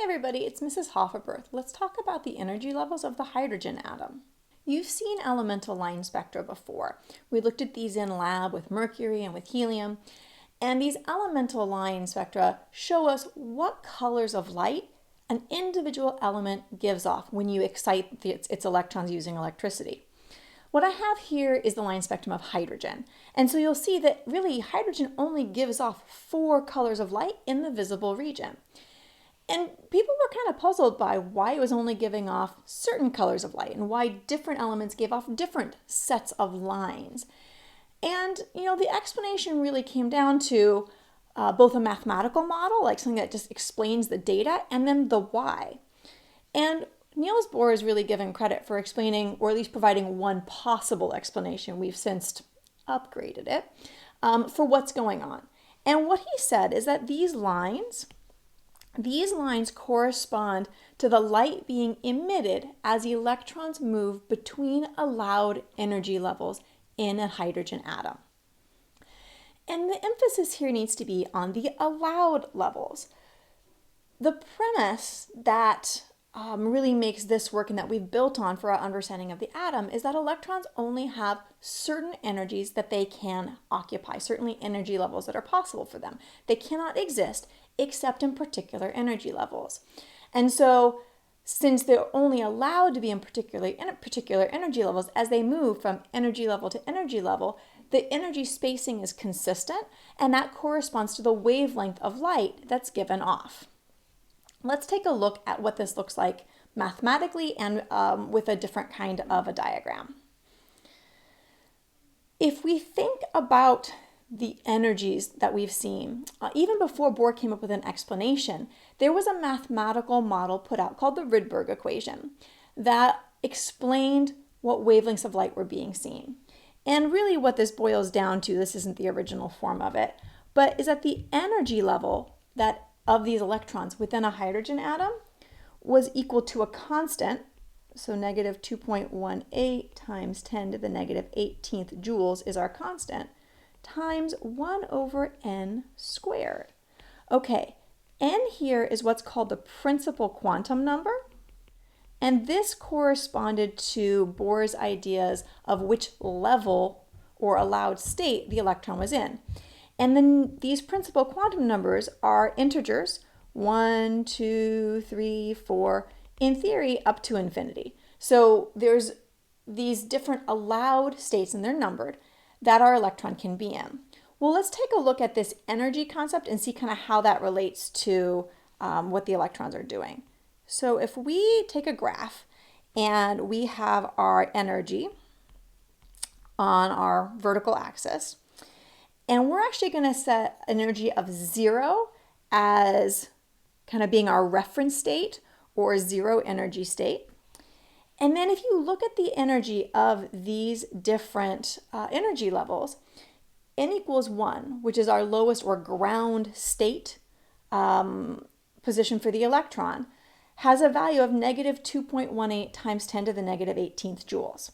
everybody, it's Mrs. Hofferberth. Let's talk about the energy levels of the hydrogen atom. You've seen elemental line spectra before. We looked at these in lab with mercury and with helium. And these elemental line spectra show us what colors of light an individual element gives off when you excite its electrons using electricity. What I have here is the line spectrum of hydrogen. And so you'll see that really hydrogen only gives off 4 colors of light in the visible region. And people were kind of puzzled by why it was only giving off certain colors of light and why different elements gave off different sets of lines. And, the explanation really came down to both a mathematical model, like something that just explains the data, and then the why. And Niels Bohr is really given credit for explaining, or at least providing one possible explanation. We've since upgraded it for what's going on. And what he said is that these lines correspond to the light being emitted as electrons move between allowed energy levels in a hydrogen atom. And the emphasis here needs to be on the allowed levels. The premise that really makes this work and that we've built on for our understanding of the atom is that electrons only have certain energies that they can occupy, certainly energy levels that are possible for them. They cannot exist except in particular energy levels. And so since they're only allowed to be in particular energy levels, as they move from energy level to energy level, the energy spacing is consistent, and that corresponds to the wavelength of light that's given off. Let's take a look at what this looks like mathematically and with a different kind of a diagram. If we think about the energies that we've seen, even before Bohr came up with an explanation, there was a mathematical model put out called the Rydberg Equation that explained what wavelengths of light were being seen. And really what this boils down to, this isn't the original form of it, but is that the energy level of these electrons within a hydrogen atom was equal to a constant, so negative 2.18 times 10 to the negative 18th joules is our constant, times 1 over n squared. Okay, n here is what's called the principal quantum number, and this corresponded to Bohr's ideas of which level or allowed state the electron was in. And then these principal quantum numbers are integers, 1, 2, 3, 4, in theory up to infinity. So there's these different allowed states, and they're numbered, that our electron can be in. Well, let's take a look at this energy concept and see kind of how that relates to what the electrons are doing. So if we take a graph and we have our energy on our vertical axis, and we're actually going to set energy of 0 as kind of being our reference state or 0 energy state. And then if you look at the energy of these different energy levels, n equals 1, which is our lowest or ground state position for the electron, has a value of negative 2.18 times 10 to the negative 18th joules.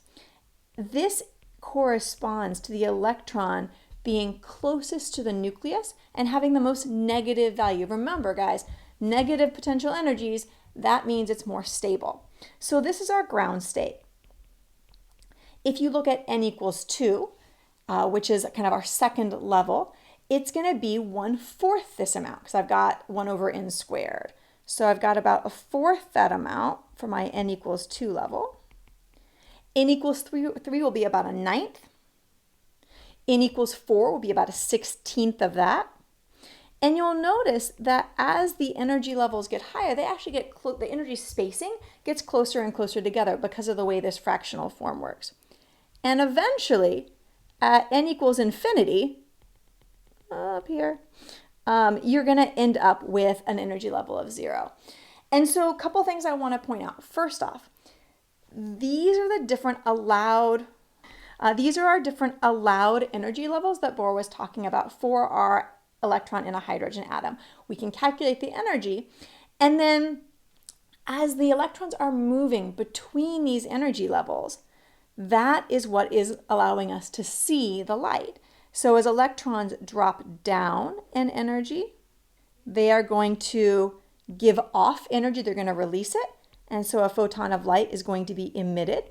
This corresponds to the electron being closest to the nucleus and having the most negative value. Remember, guys, negative potential energies, that means it's more stable. So this is our ground state. If you look at n equals 2, which is kind of our second level, it's going to be 1/4 this amount because I've got 1 over n squared. So I've got about 1/4 that amount for my n equals 2 level. N equals 3 will be about 1/9. N equals 4 will be about 1/16 of that. And you'll notice that as the energy levels get higher, they actually get the energy spacing gets closer and closer together because of the way this fractional form works. And eventually, at n equals infinity, up here, you're going to end up with an energy level of 0. And so a couple things I want to point out. First off, these are our different allowed energy levels that Bohr was talking about for our electron in a hydrogen atom. We can calculate the energy, and then as the electrons are moving between these energy levels, that is what is allowing us to see the light. So as electrons drop down in energy, they are going to give off energy, they're going to release it. And so a photon of light is going to be emitted.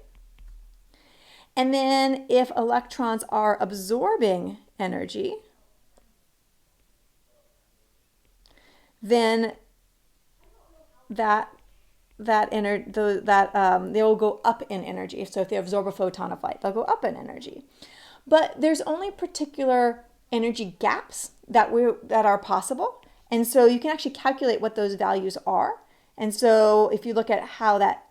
And then if electrons are absorbing energy, then they'll go up in energy. So if they absorb a photon of light, they'll go up in energy. But there's only particular energy gaps that are possible. And so you can actually calculate what those values are. And so if you look at how that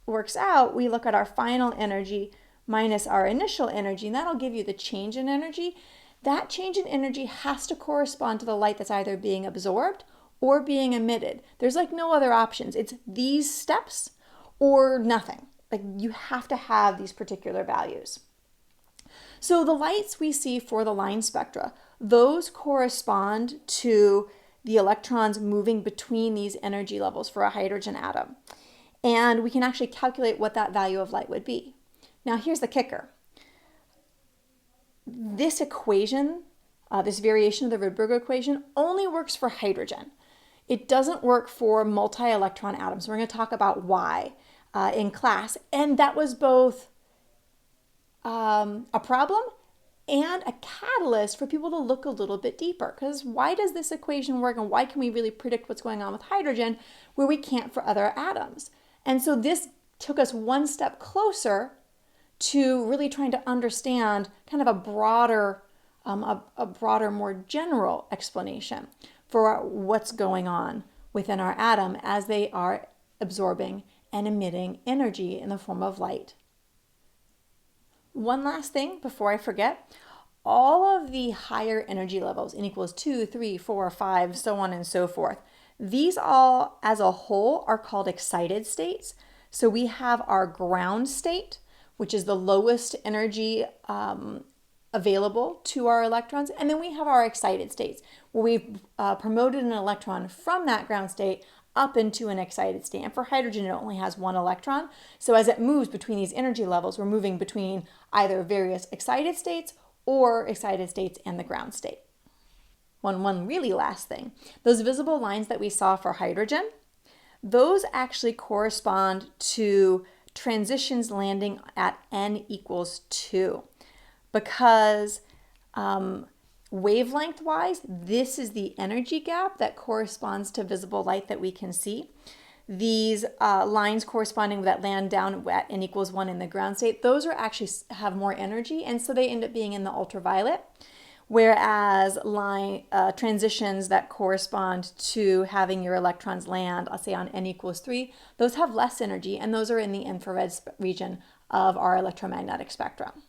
works out, we look at our final energy minus our initial energy, and that'll give you the change in energy. That change in energy has to correspond to the light that's either being absorbed or being emitted. There's like no other options. It's these steps or nothing. Like you have to have these particular values. So the lights we see for the line spectra, those correspond to the electrons moving between these energy levels for a hydrogen atom. And we can actually calculate what that value of light would be. Now here's the kicker. This equation, this variation of the Rydberg equation, only works for hydrogen. It doesn't work for multi-electron atoms. We're going to talk about why in class. And that was both a problem and a catalyst for people to look a little bit deeper. Because why does this equation work, and why can we really predict what's going on with hydrogen where we can't for other atoms? And so this took us one step closer to really trying to understand kind of a broader, more general explanation for what's going on within our atom as they are absorbing and emitting energy in the form of light. One last thing before I forget, all of the higher energy levels, N equals 2, 3, 4, 5, so on and so forth, these all as a whole are called excited states. So we have our ground state, which is the lowest energy available to our electrons. And then we have our excited states, where we've promoted an electron from that ground state up into an excited state. And for hydrogen, it only has one electron. So as it moves between these energy levels, we're moving between either various excited states or excited states and the ground state. One really last thing. Those visible lines that we saw for hydrogen, those actually correspond to transitions landing at N equals 2. Because wavelength-wise, this is the energy gap that corresponds to visible light that we can see. These lines corresponding that land down at N equals 1 in the ground state, those are actually have more energy, and so they end up being in the ultraviolet. Whereas transitions that correspond to having your electrons land, I'll say on N equals 3, those have less energy, and those are in the infrared region of our electromagnetic spectrum.